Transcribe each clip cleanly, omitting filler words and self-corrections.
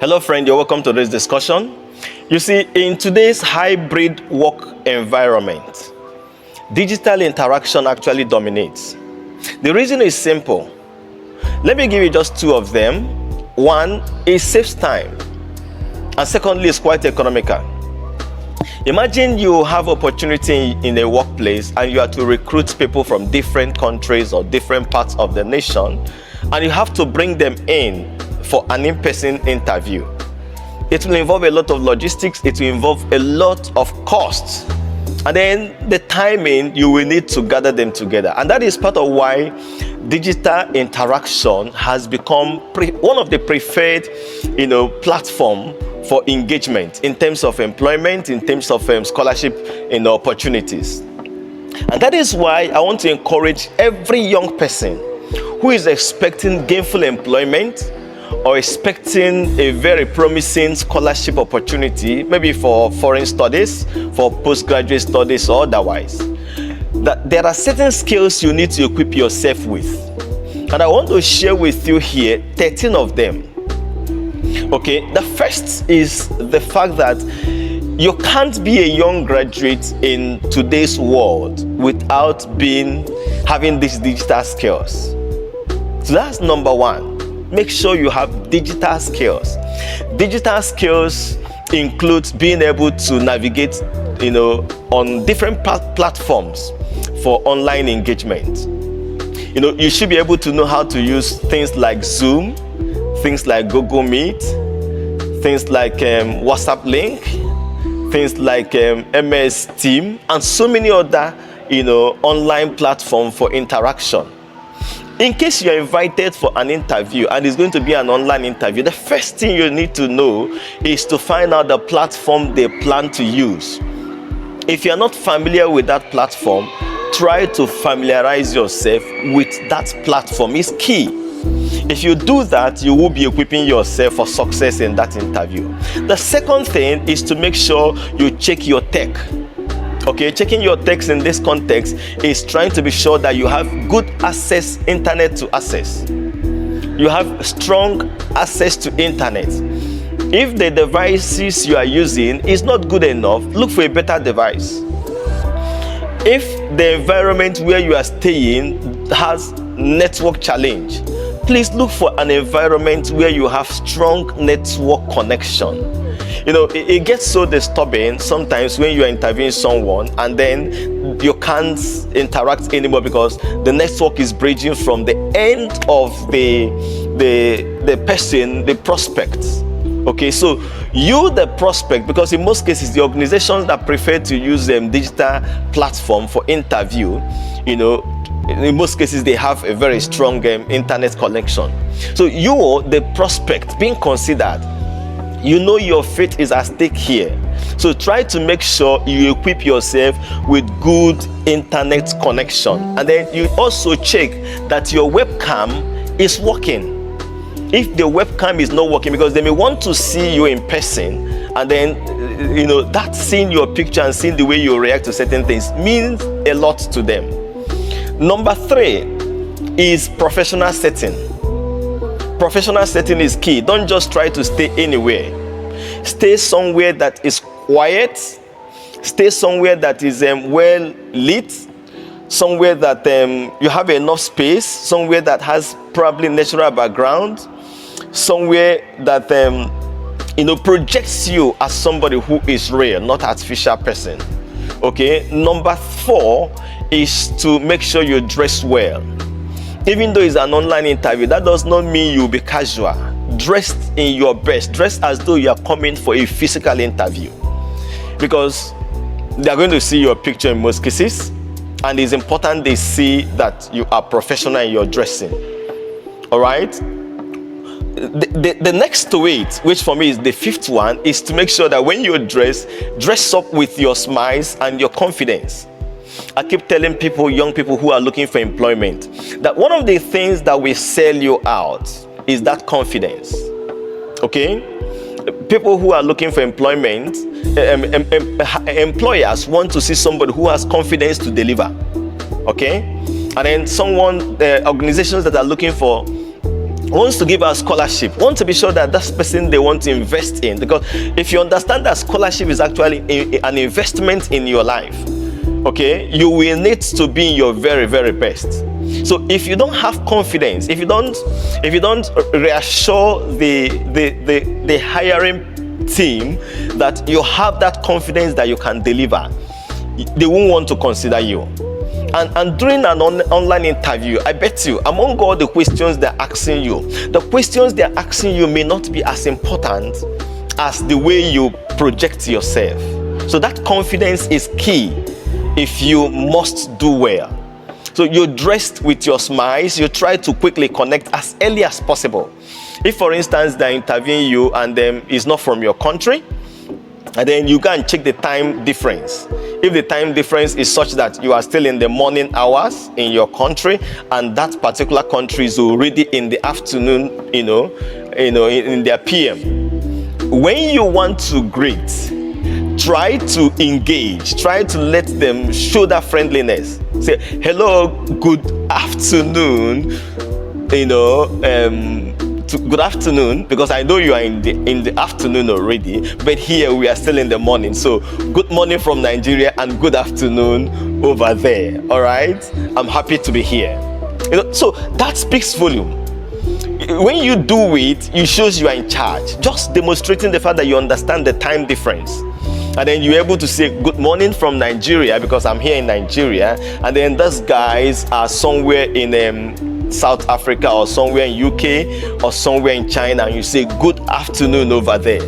Hello friend, you're welcome to this discussion. You see, in today's hybrid work environment, digital interaction actually dominates. The reason is simple. Let me give you just two of them. One, it saves time. And secondly, it's quite economical. Imagine you have opportunity in a workplace and you are to recruit people from different countries or different parts of the nation, and you have to bring them in for an in-person interview. It will involve a lot of logistics, it will involve a lot of costs, and then the timing you will need to gather them together. And that is part of why digital interaction has become one of the preferred platform for engagement in terms of employment, in terms of scholarship opportunities. And that is why I want to encourage every young person who is expecting gainful employment or expecting a very promising scholarship opportunity, maybe for foreign studies, for postgraduate studies or otherwise, that there are certain skills you need to equip yourself with. And I want to share with you here 13 of them. Okay, the first is the fact that you can't be a young graduate in today's world without having these digital skills. So that's number one. Make sure you have digital skills. Digital skills include being able to navigate, on different platforms for online engagement. You should be able to know how to use things like Zoom, things like Google Meet, things like WhatsApp Link, things like MS Team, and so many other, online platforms for interaction. In case you're invited for an interview and it's going to be an online interview, the first thing you need to know is to find out the platform they plan to use. If you're not familiar with that platform, try to familiarize yourself with that platform. It's key. If you do that, you will be equipping yourself for success in that interview. The second thing is to make sure you check your tech. Okay, checking your text in this context is trying to be sure that you have good access, internet to access. You have strong access to internet. If the devices you are using is not good enough, look for a better device. If the environment where you are staying has network challenge, please look for an environment where you have strong network connection. It gets so disturbing sometimes when you are interviewing someone and then you can't interact anymore because the network is bridging from the end of the person, the prospect. Okay, so you, the prospect, because in most cases the organizations that prefer to use digital platform for interview, in most cases they have a very strong internet connection. So you, the prospect, being considered, your fate is at stake here. So try to make sure you equip yourself with good internet connection. And then you also check that your webcam is working. If the webcam is not working, because they may want to see you in person, and then that seeing your picture and seeing the way you react to certain things means a lot to them. Number 3 is professional setting. Professional setting is key. Don't just try to stay anywhere. Stay somewhere that is quiet. Stay somewhere that is well lit. Somewhere that you have enough space. Somewhere that has probably natural background. Somewhere that projects you as somebody who is real, not artificial person. Okay. Number 4 is to make sure you dress well. Even though it's an online interview, that does not mean you'll be casual. Dressed in your best. Dress as though you are coming for a physical interview. Because they are going to see your picture in most cases. And it's important they see that you are professional in your dressing. Alright? The next to it, which for me is the 5th one, is to make sure that when you dress up with your smiles and your confidence. I keep telling people, young people who are looking for employment, that one of the things that will sell you out is that confidence. Okay? People who are looking for employment, employers want to see somebody who has confidence to deliver. Okay? And then organizations that are looking for wants to give a scholarship, want to be sure that that's person they want to invest in. Because if you understand that scholarship is actually an investment in your life, okay, you will need to be in your very, very best. So if you don't have confidence, if you don't reassure the hiring team that you have that confidence that you can deliver, they won't want to consider you. And during an online interview, I bet you, among all the questions they're asking you, the questions they're asking you may not be as important as the way you project yourself. So that confidence is key if you must do well. So you're dressed with your smiles, you try to quickly connect as early as possible. If, for instance, they're interviewing you and it's not from your country, and then you can check the time difference. If the time difference is such that you are still in the morning hours in your country, and that particular country is already in the afternoon, in their PM. When you want to greet, try to engage, try to let them show that friendliness. Say, hello, good afternoon, good afternoon, because I know you are in the afternoon already, but here we are still in the morning. So good morning from Nigeria and good afternoon over there. All right, I'm happy to be here. So that speaks volume. When you do it, it shows you are in charge, just demonstrating the fact that you understand the time difference. And then you're able to say good morning from Nigeria because I'm here in Nigeria, and then those guys are somewhere in South Africa or somewhere in UK or somewhere in China, and you say good afternoon over there.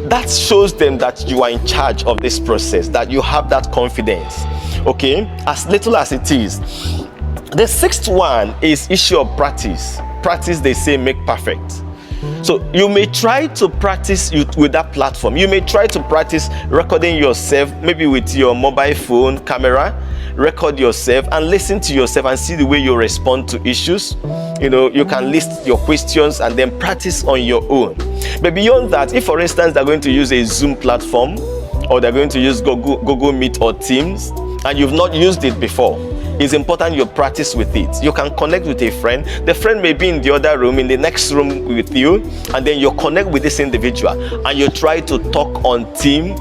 That shows them that you are in charge of this process, that you have that confidence. Okay, as little as it is. The sixth one is issue of practice. Practice, they say, make perfect. So you may try to practice with that platform. You may try to practice recording yourself, maybe with your mobile phone camera. Record yourself and listen to yourself and see the way you respond to issues. You can list your questions and then practice on your own. But beyond that, if for instance they're going to use a Zoom platform, or they're going to use Google Meet or Teams, and you've not used it before, it's important you practice with it. You can connect with a friend. The friend may be in the other room, in the next room with you, and then you connect with this individual and you try to talk on Teams,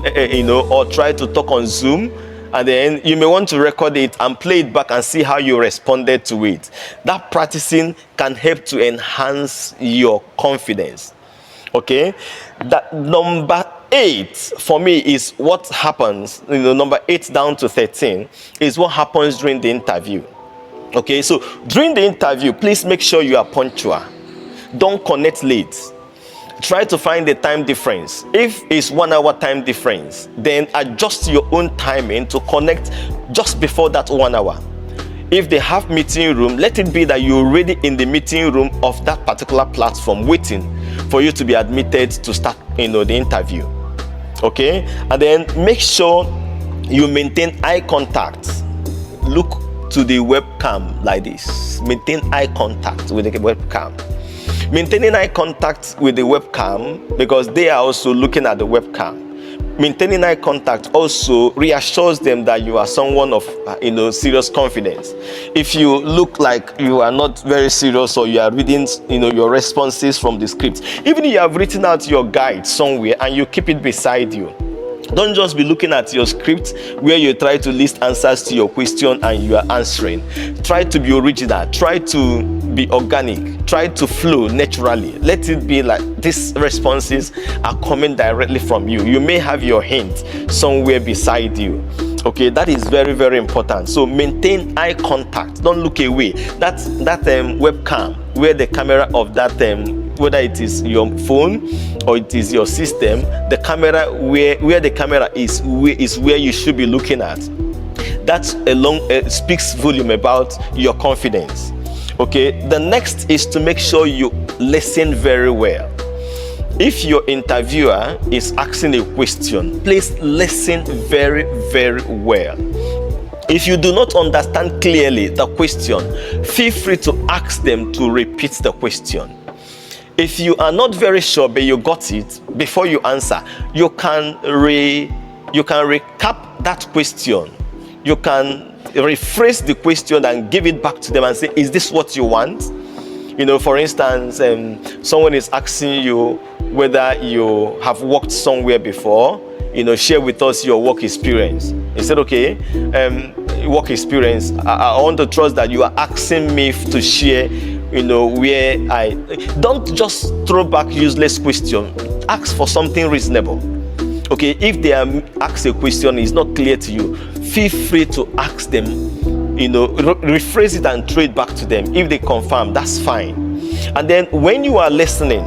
or try to talk on Zoom, and then you may want to record it and play it back and see how you responded to it. That practicing can help to enhance your confidence. Okay, that number 8 for me is what happens, number 8 down to 13 is what happens during the interview. Okay, so during the interview, please make sure you are punctual. Don't connect late. Try to find the time difference. If it's 1 hour time difference, then adjust your own timing to connect just before that 1 hour. If they have meeting room, let it be that you're already in the meeting room of that particular platform waiting for you to be admitted to start the interview. Okay, and then make sure you maintain eye contact. Look to the webcam like this. Maintain eye contact with the webcam. Maintaining eye contact with the webcam, because they are also looking at the webcam. Maintaining eye contact also reassures them that you are someone of serious confidence. If you look like you are not very serious, or you are reading your responses from the script, even if you have written out your guide somewhere and you keep it beside you, don't just be looking at your script where you try to list answers to your question and you are answering. Try to be original. Try to be organic. Try to flow naturally. Let it be like these responses are coming directly from you. You may have your hint somewhere beside you. Okay, that is very, very important. So maintain eye contact. Don't look away. That webcam, where the camera of that whether it is your phone or it is your system, the camera where the camera is where you should be looking at. That alone speaks volume about your confidence. Okay, the next is to make sure you listen very well. If your interviewer is asking a question, please listen very, very well. If you do not understand clearly the question, feel free to ask them to repeat the question. If you are not very sure but you got it, before you answer, you can recap that question. You can rephrase the question and give it back to them and say, is this what you want? For instance, someone is asking you whether you have worked somewhere before. Share with us your work experience. He said, okay, work experience. I want to trust that you are asking me to share, where don't just throw back useless question. Ask for something reasonable. Okay, if they ask a question is not clear to you, feel free to ask them, rephrase it and throw it back to them. If they confirm, that's fine. And then when you are listening,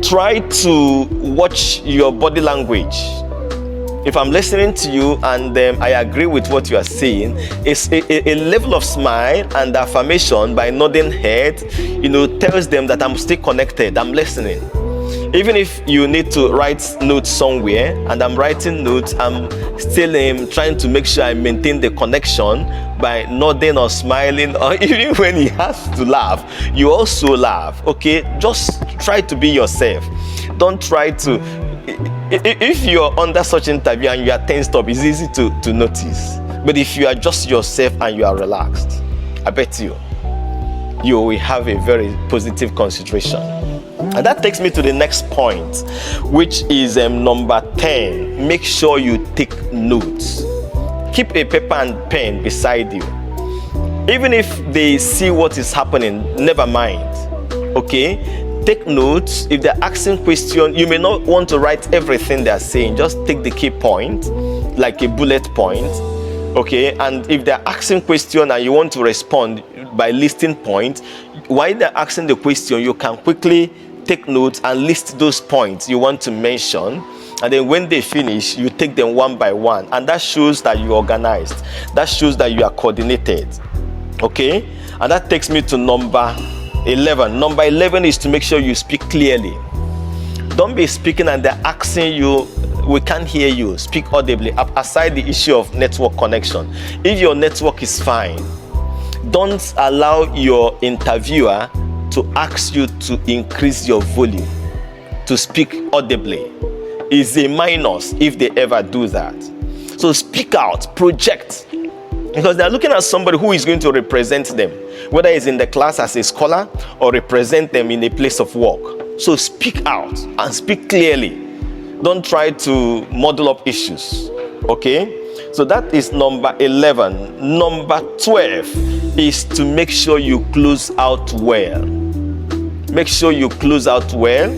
try to watch your body language. If I'm listening to you and I agree with what you are saying, it's a level of smile and affirmation by nodding head, tells them that I'm still connected, I'm listening. Even if you need to write notes somewhere and I'm writing notes, I'm still trying to make sure I maintain the connection by nodding or smiling, or even when he has to laugh, you also laugh. Okay, just try to be yourself. Don't try to, if you're under such interview and you are tensed up, it's easy to notice. But if you are just yourself and you are relaxed, I bet you will have a very positive consideration. And that takes me to the next point, which is number 10. Make sure you take notes. Keep a paper and pen beside you. Even if they see what is happening, never mind. Okay? Take notes. If they're asking questions, you may not want to write everything they're saying. Just take the key point, like a bullet point. Okay? And if they're asking questions and you want to respond by listing points, while they're asking the question, you can quickly take notes and list those points you want to mention, and then when they finish, you take them one by one, and that shows that you're organized. That shows that you are coordinated. Okay? And that takes me to number 11. Number 11 is to make sure you speak clearly. Don't be speaking and they're asking you, we can't hear you. Speak audibly. Aside the issue of network connection, if your network is fine, don't allow your interviewer to ask you to increase your volume, to speak audibly. Is a minus if they ever do that. So speak out, project, because they're looking at somebody who is going to represent them, whether it's in the class as a scholar or represent them in a place of work. So speak out and speak clearly. Don't try to model up issues. Okay? So that is number 11. Number 12 is to make sure you close out well. Make sure you close out well.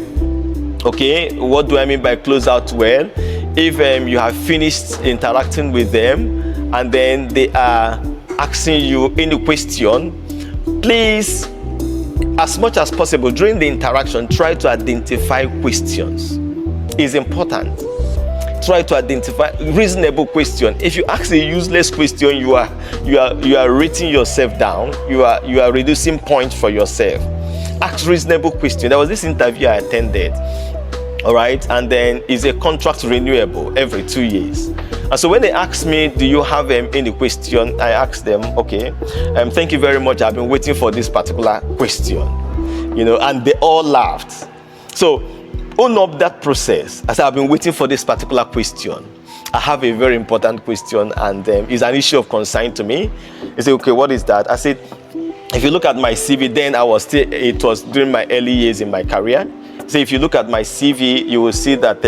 Okay, what do I mean by close out well? If you have finished interacting with them and then they are asking you any question, please, as much as possible during the interaction, try to identify questions. It's important. Try to identify reasonable question. If you ask a useless question, you are rating yourself down. You are reducing points for yourself. Ask reasonable question. There was this interview I attended, all right, and then is a contract renewable every 2 years. And so when they asked me, do you have any question, I asked them, okay, thank you very much, I've been waiting for this particular question, and they all laughed. So own up that process. I said, I've been waiting for this particular question. I have a very important question, and it's an issue of concern to me. He said, okay, what is that? I said, if you look at my CV, then it was during my early years in my career. So if you look at my CV, you will see that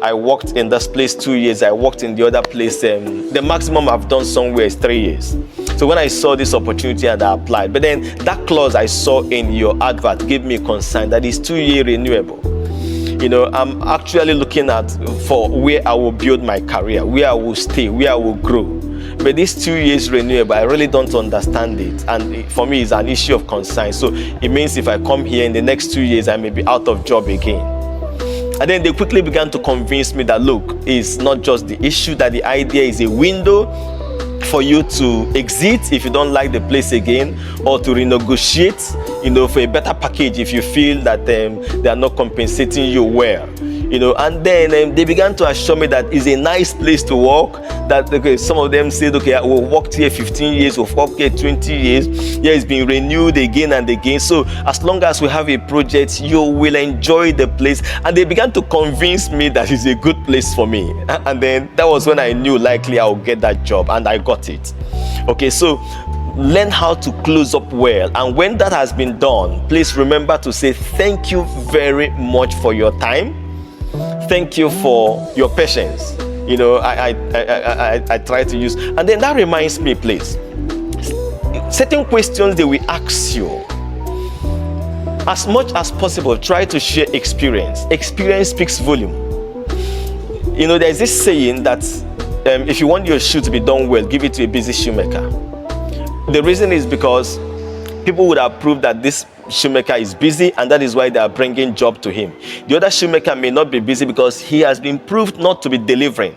I worked in this place 2 years. I worked in the other place. The maximum I've done somewhere is 3 years. So when I saw this opportunity and I applied, but then that clause I saw in your advert gave me concern that it's 2 year renewable. I'm actually looking for where I will build my career, where I will stay, where I will grow. But this 2 years renewable, I really don't understand it. And for me, it's an issue of concern. So it means if I come here in the next 2 years, I may be out of job again. And then they quickly began to convince me that, look, it's not just the issue, that the idea is a window for you to exit if you don't like the place again, or to renegotiate, for a better package if you feel that they are not compensating you well. And then they began to assure me that it's a nice place to work, that some of them said, okay, we worked here 15 years, we've worked here 20 years, yeah, it's been renewed again and again, so as long as we have a project, you will enjoy the place. And they began to convince me that it's a good place for me, and then that was when I knew likely I would get that job, and I got it. Okay, so learn how to close up well. And when that has been done, please remember to say thank you very much for your time. Thank you for your patience. You know, I try to use, and then that reminds me, please, certain questions they will ask you, as much as possible, try to share experience. Experience speaks volume. You know, there's this saying that if you want your shoe to be done well, give it to a busy shoemaker. The reason is because people would have proved that this shoemaker is busy, and that is why they are bringing job to him. The other shoemaker may not be busy because he has been proved not to be delivering.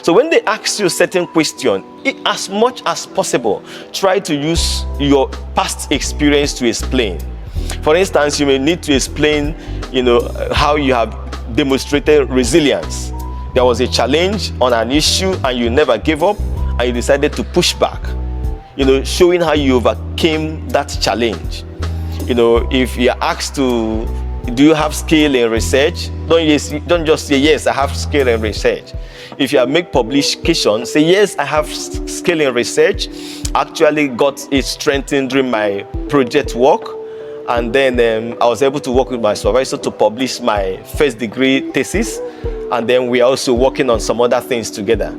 So when they ask you a certain question, as much as possible, try to use your past experience to explain. For instance, you may need to explain, you know, how you have demonstrated resilience. There was a challenge on an issue and you never gave up, and you decided to push back. You know, showing how you overcame that challenge. You know, if you're asked to, do you have skill in research? Don't just say, yes, I have skill in research. If you have made publication, say, yes, I have skill in research. Actually got it strengthened during my project work. And then I was able to work with my supervisor to publish my first degree thesis. And then we are also working on some other things together,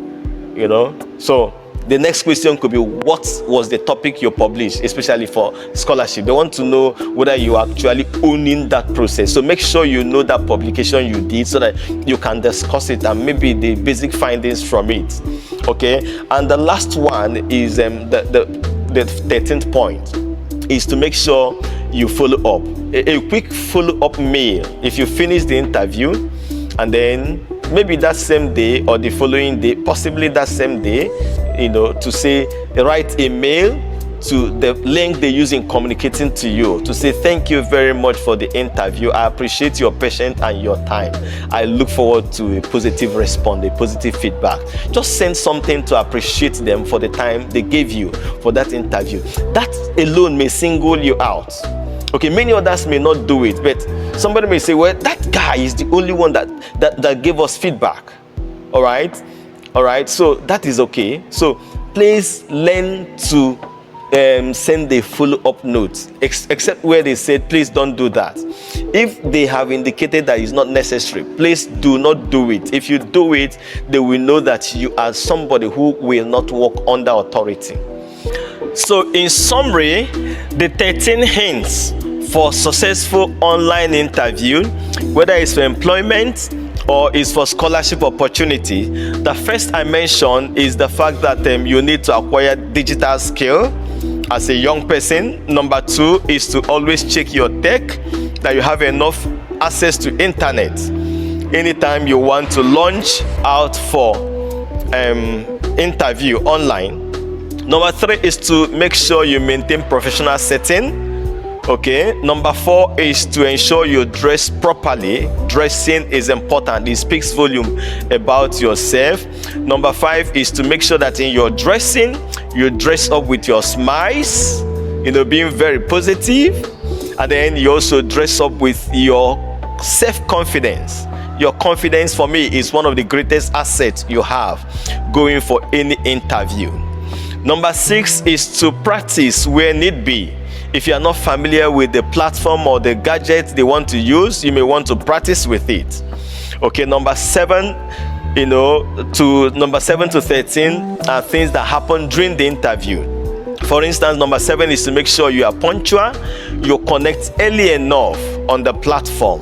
you know. So the next question could be, what was the topic you published, especially for scholarship? They want to know whether you are actually owning that process. So make sure you know that publication you did so that you can discuss it and maybe the basic findings from it. Okay. And the last one is the 13th point is to make sure you follow up. A quick follow-up mail if you finish the interview, and then maybe that same day or the following day, possibly that same day, you know, to say, write a mail to the link they use in communicating to you to say thank you very much for the interview. I appreciate your patience and your time. I look forward to a positive response, a positive feedback. Just send something to appreciate them for the time they gave you for that interview. That alone may single you out. Okay, many others may not do it, but somebody may say, well, that guy is the only one that gave us feedback. All right, so that is okay. So please learn to send a follow-up note, except where they said, please don't do that. If they have indicated that it's not necessary, please do not do it. If you do it, they will know that you are somebody who will not work under authority. So in summary, the 13 hints for successful online interview, whether it's for employment or it's for scholarship opportunity, the first I mentioned is the fact that you need to acquire digital skill as a young person. Number 2 is to always check your tech, that you have enough access to internet anytime you want to launch out for interview online. Number 3 is to make sure you maintain professional setting. Okay. Number 4 is to ensure you dress properly. Dressing is important. It speaks volume about yourself. Number 5 is to make sure that in your dressing, you dress up with your smiles, you know, being very positive. And then you also dress up with your self-confidence. Your confidence, for me, is one of the greatest assets you have going for any interview. Number 6 is to practice where need be. If you are not familiar with the platform or the gadget they want to use, you may want to practice with it. Okay, number 7, you know, number 7 to 13 are things that happen during the interview. For instance, number 7 is to make sure you are punctual, you connect early enough on the platform.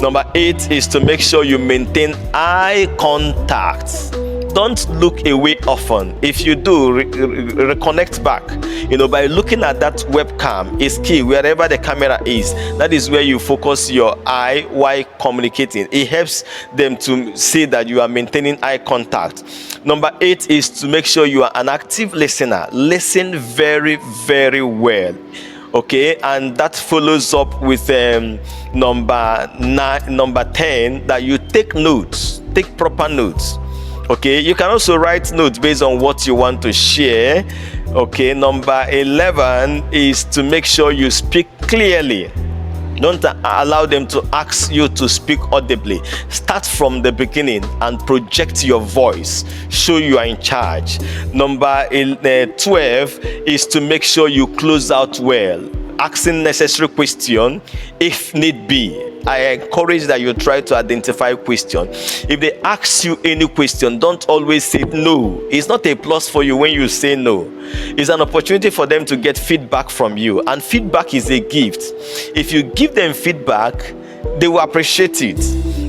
Number 8 is to make sure you maintain eye contact. Don't look away often. If you do, reconnect back. You know, by looking at that webcam is key. Wherever the camera is, that is where you focus your eye while communicating. It helps them to see that you are maintaining eye contact. Number 8 is to make sure you are an active listener. Listen very, very well. Okay, and that follows up with number 10, that you take notes, take proper notes. Okay, you can also write notes based on what you want to share. Okay, number 11 is to make sure you speak clearly. Don't allow them to ask you to speak audibly. Start from the beginning and project your voice. Show you are in charge. Number 12 is to make sure you close out well. Asking necessary question if need be. I encourage that you try to identify question. If they ask you any question, don't always say no. It's not a plus for you when you say no. It's an opportunity for them to get feedback from you, and feedback is a gift. If you give them feedback, they will appreciate it.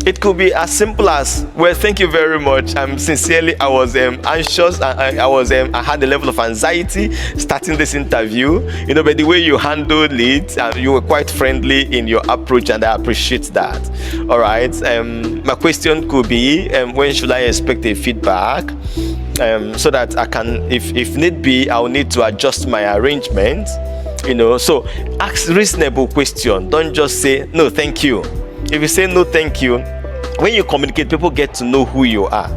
It could be as simple as, well, thank you very much. Sincerely, I was anxious. I had a level of anxiety starting this interview. But the way you handled it, you were quite friendly in your approach, and I appreciate that. All right. My question could be, when should I expect a feedback? So that I can, if need be, I'll need to adjust my arrangement. So ask reasonable question. Don't just say no, thank you. If you say no, thank you, when you communicate, people get to know who you are.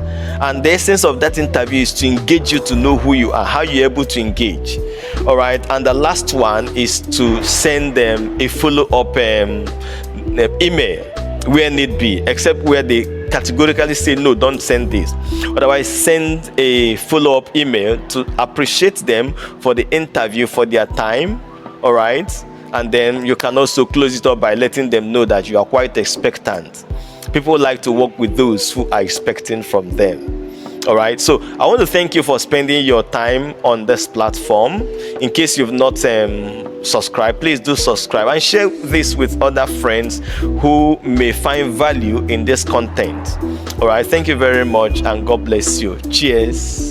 And the essence of that interview is to engage you, to know who you are, how you're able to engage. All right. And the last one is to send them a follow-up email where need be, except where they categorically say no, don't send this. Otherwise, send a follow-up email to appreciate them for the interview, for their time. All right. And then you can also close it up by letting them know that you are quite expectant. People like to work with those who are expecting from them. All right. So I want to thank you for spending your time on this platform. In case you've not subscribed, please do subscribe and share this with other friends who may find value in this content. All right. Thank you very much, and God bless you. Cheers.